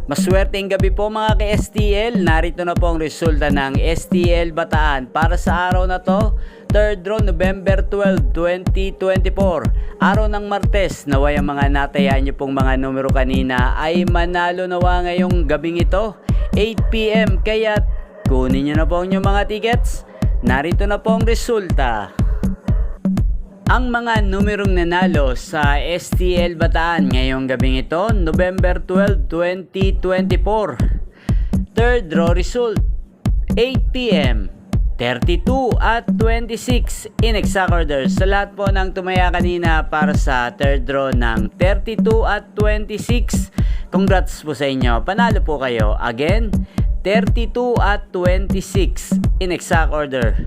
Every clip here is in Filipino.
Maswerteng gabi po mga ka-STL. Narito na po ang resulta ng STL Bataan para sa araw na to, 3rd draw November 12, 2024. Araw ng Martes, naway ang mga natayaan nyo pong mga numero kanina ay manalo nawa ngayong gabing ito, 8 PM. Kaya kunin nyo na po ang inyong mga tickets. Narito na po ang resulta. Ang mga numerong nanalo sa STL Bataan ngayong gabing ito, November 12, 2024. Third draw result, 8 PM, 32 at 26 in exact order. Sa lahat po ng tumaya kanina para sa third draw ng 32 at 26, congrats po sa inyo. Panalo po kayo. Again, 32 at 26 in exact order.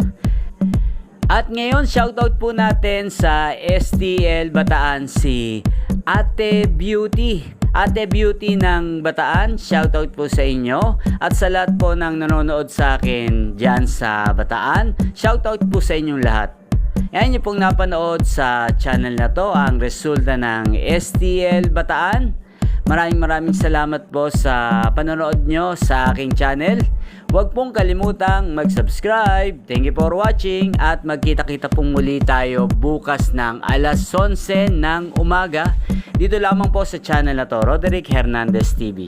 At ngayon, shoutout po natin sa STL Bataan si Ate Beauty. Ate Beauty ng Bataan, shoutout po sa inyo. At sa lahat po ng nanonood sa akin dyan sa Bataan, shoutout po sa inyong lahat. Yan yung pong napanood sa channel na to, ang resulta ng STL Bataan. Maraming salamat po sa panonood nyo sa aking channel. Huwag pong kalimutang mag-subscribe. Thank you for watching at magkita-kita pong muli tayo bukas ng alas 11 ng umaga. Dito lamang po sa channel na to, Roderick Hernandez TV.